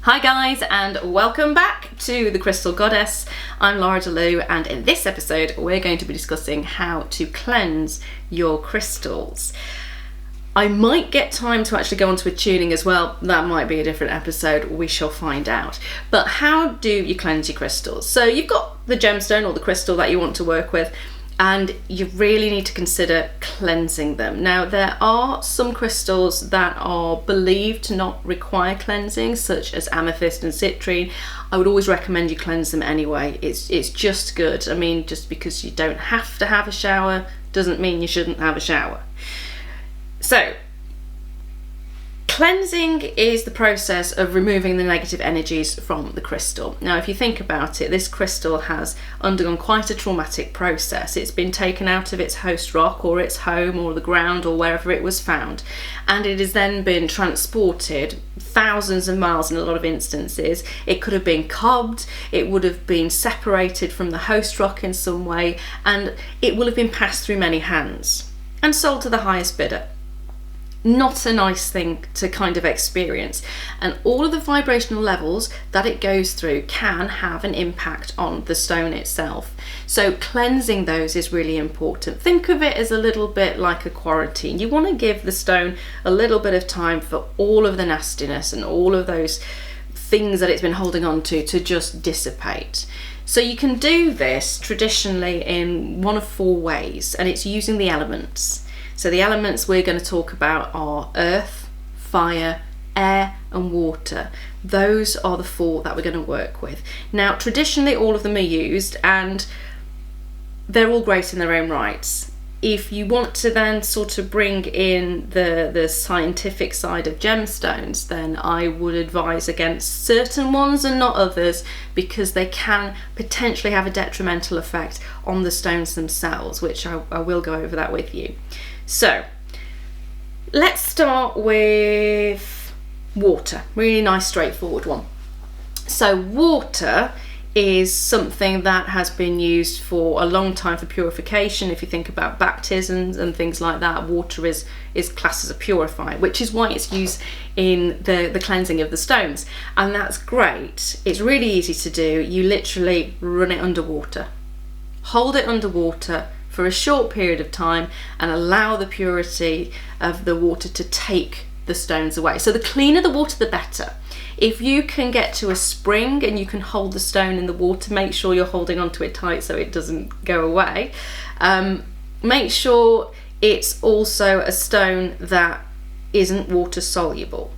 Hi guys, and welcome back to the Crystal Goddess. I'm Lara de-Leuw, and in this episode we're going to be discussing how to cleanse your crystals. I might get time to actually go onto a tuning as well. That might be a different episode, we shall find out. But how do you cleanse your crystals? So you've got the gemstone or the crystal that you want to work with, and you really need to consider cleansing them. Now, there are some crystals that are believed to not require cleansing, such as amethyst and citrine. I would always recommend you cleanse them anyway. It's just good. I mean, just because you don't have to have a shower doesn't mean you shouldn't have a shower. So, cleansing is the process of removing the negative energies from the crystal. Now, if you think about it, this crystal has undergone quite a traumatic process. It's been taken out of its host rock or its home or the ground or wherever it was found, and it has then been transported thousands of miles in a lot of instances. It could have been cobbed, it would have been separated from the host rock in some way, and it will have been passed through many hands and sold to the highest bidder. Not a nice thing to kind of experience, and all of the vibrational levels that it goes through can have an impact on the stone itself. So cleansing those is really important. Think of it as a little bit like a quarantine. You want to give the stone a little bit of time for all of the nastiness and all of those things that it's been holding on to just dissipate. So you can do this traditionally in one of four ways, and it's using the elements. So the elements we're going to talk about are earth, fire, air and water. Those are the four that we're going to work with. Now, traditionally all of them are used and they're all great in their own rights. If you want to then sort of bring in the scientific side of gemstones, then I would advise against certain ones and not others, because they can potentially have a detrimental effect on the stones themselves, which I will go over that with you. So let's start with water. Really nice straightforward one. So water is something that has been used for a long time for purification. If you think about baptisms and things like that, water is classed as a purifier, which is why it's used in the cleansing of the stones. And that's great. It's really easy to do. You literally run it underwater. Hold it underwater for a short period of time and allow the purity of the water to take the stones away. So the cleaner the water, the better. If you can get to a spring and you can hold the stone in the water, make sure you're holding onto it tight so it doesn't go away. Make sure it's also a stone that isn't water soluble.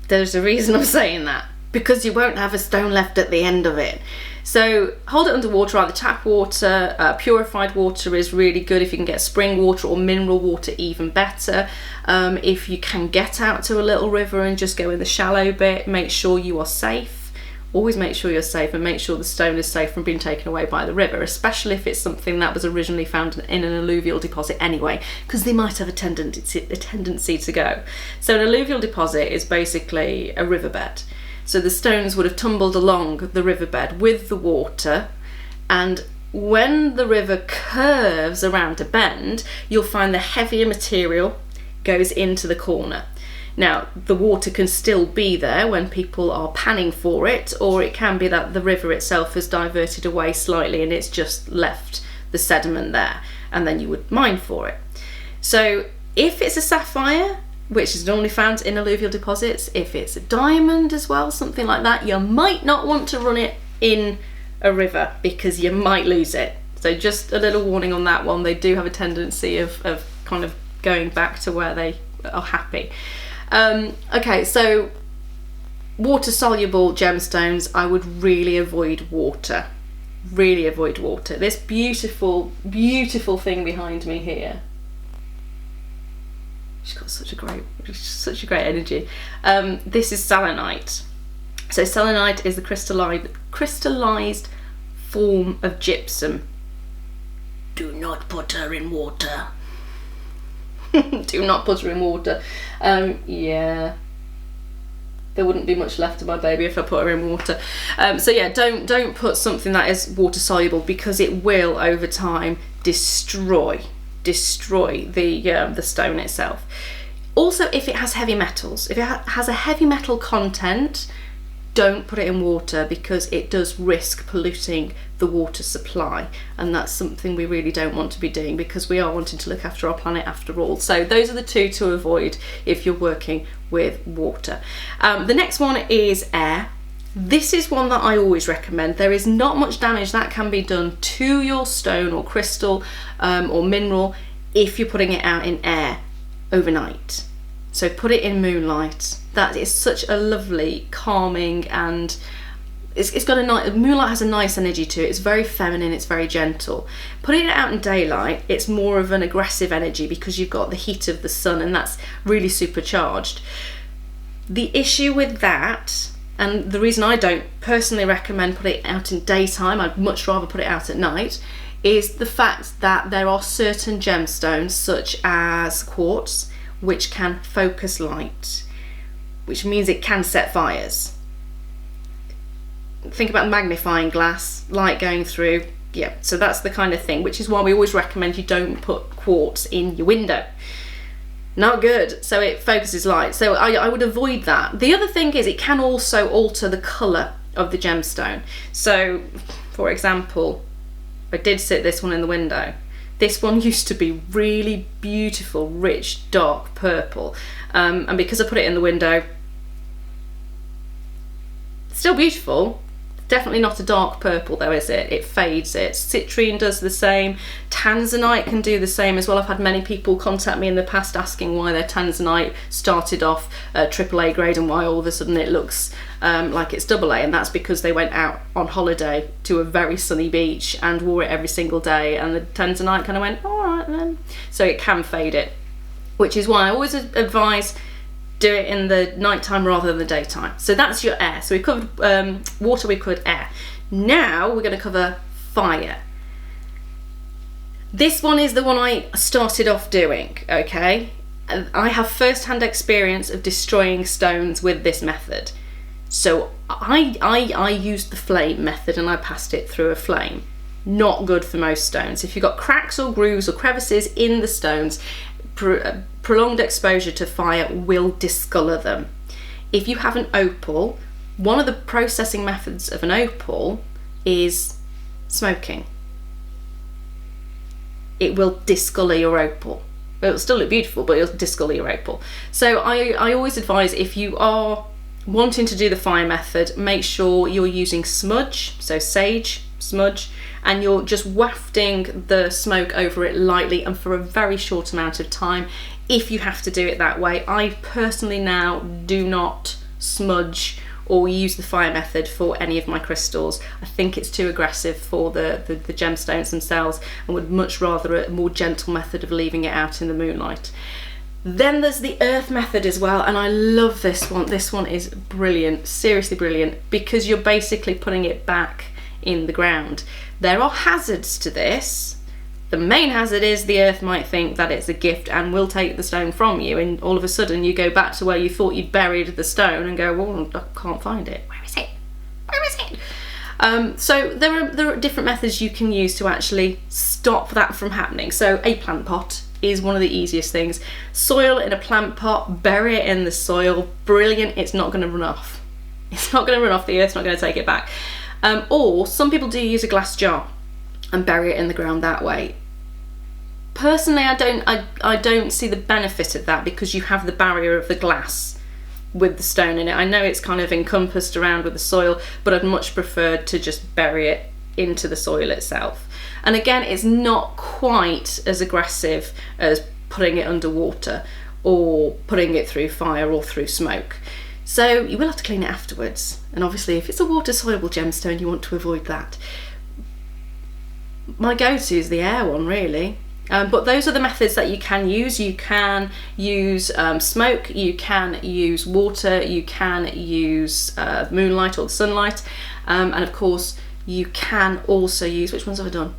There's a reason I'm saying that, because you won't have a stone left at the end of it. So hold it underwater, either tap water, purified water is really good. If you can get spring water or mineral water, even better. If you can get out to a little river and just go in the shallow bit, make sure you are safe. Always make sure you're safe, and make sure the stone is safe from being taken away by the river, especially if it's something that was originally found in an alluvial deposit anyway, because they might have a tendency to go. So an alluvial deposit is basically a riverbed. So the stones would have tumbled along the riverbed with the water, and when the river curves around a bend, you'll find the heavier material goes into the corner. Now, the water can still be there when people are panning for it, or it can be that the river itself has diverted away slightly and it's just left the sediment there, and then you would mine for it. So if it's a sapphire, which is normally found in alluvial deposits, if it's a diamond as well, something like that, you might not want to run it in a river because you might lose it. So just a little warning on that one. They do have a tendency of kind of going back to where they are happy. Okay, so water soluble gemstones, I would really avoid water. Really avoid water. This beautiful, beautiful thing behind me here, she's got such a great energy. This is selenite. So selenite is the crystallized form of gypsum. Do not put her in water. Do not put her in water. Yeah, there wouldn't be much left of my baby if I put her in water. So yeah, don't put something that is water soluble, because it will over time destroy the stone itself. Also, if it has heavy metals, if it has a heavy metal content, don't put it in water, because it does risk polluting the water supply, and that's something we really don't want to be doing, because we are wanting to look after our planet after all. So those are the two to avoid if you're working with water. The next one is air. This is one that I always recommend. There is not much damage that can be done to your stone or crystal or mineral if you're putting it out in air overnight. So put it in moonlight. That is such a lovely, calming, and it's got a nice, moonlight has a nice energy to it. It's very feminine, it's very gentle. Putting it out in daylight, it's more of an aggressive energy, because you've got the heat of the sun, and that's really supercharged. The issue with that, and the reason I don't personally recommend putting it out in daytime, I'd much rather put it out at night, is the fact that there are certain gemstones, such as quartz, which can focus light, which means it can set fires. Think about magnifying glass, light going through. Yeah, so that's the kind of thing, which is why we always recommend you don't put quartz in your window. Not good. So it focuses light. So I would avoid that. The other thing is, it can also alter the colour of the gemstone. So, for example, I did sit this one in the window. This one used to be really beautiful, rich, dark purple. And because I put it in the window, still beautiful. Definitely not a dark purple though, is it? It fades it. Citrine does the same. Tanzanite can do the same as well. I've had many people contact me in the past asking why their tanzanite started off AAA grade and why all of a sudden it looks like it's AA, and that's because they went out on holiday to a very sunny beach and wore it every single day, and the tanzanite kind of went, all right then. So it can fade it, which is why I always advise do it in the nighttime rather than the daytime. So that's your air. So we covered water, we covered air. Now we're going to cover fire. This one is the one I started off doing, okay? I have first-hand experience of destroying stones with this method. So I used the flame method, and I passed it through a flame. Not good for most stones. If you've got cracks or grooves or crevices in the stones, prolonged exposure to fire will discolour them. If you have an opal, one of the processing methods of an opal is smoking. It will discolour your opal. It'll still look beautiful, but it'll discolour your opal. So I always advise, if you are wanting to do the fire method, make sure you're using smudge, so sage, smudge, and you're just wafting the smoke over it lightly and for a very short amount of time, if you have to do it that way. I personally now do not smudge or use the fire method for any of my crystals. I think it's too aggressive for the gemstones themselves, and would much rather a more gentle method of leaving it out in the moonlight. Then there's the earth method as well, and I love this one. This one is brilliant, seriously brilliant, because you're basically putting it back in the ground. There are hazards to this. The main hazard is the earth might think that it's a gift and will take the stone from you, and all of a sudden you go back to where you thought you'd buried the stone and go, well, I can't find it. Where is it? Where is it? So there are different methods you can use to actually stop that from happening. So a plant pot is one of the easiest things. Soil in a plant pot, bury it in the soil. Brilliant. It's not going to run off. It's not going to run off. The earth's not going to take it back. Or some people do use a glass jar and bury it in the ground that way. Personally, I don't see the benefit of that, because you have the barrier of the glass with the stone in it. I know it's kind of encompassed around with the soil, but I'd much prefer to just bury it into the soil itself. And again, it's not quite as aggressive as putting it underwater or putting it through fire or through smoke. So you will have to clean it afterwards. And obviously if it's a water-soluble gemstone, you want to avoid that. My go-to is the air one, really. But those are the methods that you can use. You can use smoke, you can use water, you can use moonlight or the sunlight. And of course, you can also use, which ones have I done?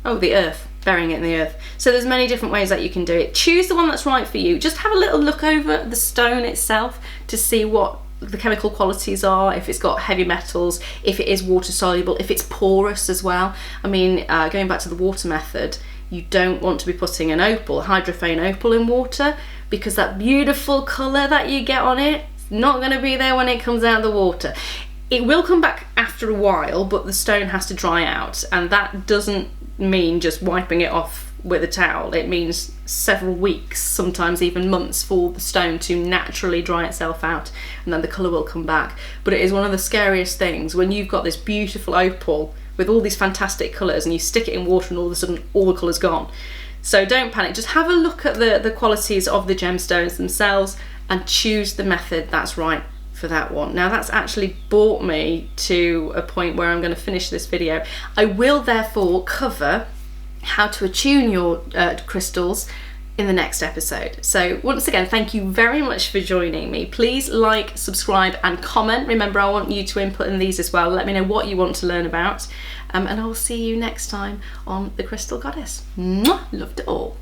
Oh, the earth, burying it in the earth. So there's many different ways that you can do it. Choose the one that's right for you. Just have a little look over the stone itself to see what the chemical qualities are, if it's got heavy metals, if it is water soluble, if it's porous as well. I mean, going back to the water method, You don't want to be putting an opal, hydrophane opal, in water, because that beautiful colour that you get on it is not going to be there when it comes out of the water. It will come back after a while, but the stone has to dry out, and that doesn't mean just wiping it off with a towel. It means several weeks, sometimes even months, for the stone to naturally dry itself out, and then the colour will come back. But it is one of the scariest things when you've got this beautiful opal with all these fantastic colours and you stick it in water and all of a sudden all the colour's gone. So don't panic, just have a look at the qualities of the gemstones themselves and choose the method that's right for that one. Now that's actually brought me to a point where I'm going to finish this video. I will therefore cover how to attune your crystals in the next episode. So once again, thank you very much for joining me. Please like, subscribe and comment. Remember, I want you to input in these as well. Let me know what you want to learn about, and I will see you next time on The Crystal Goddess. Mwah! Loved it all.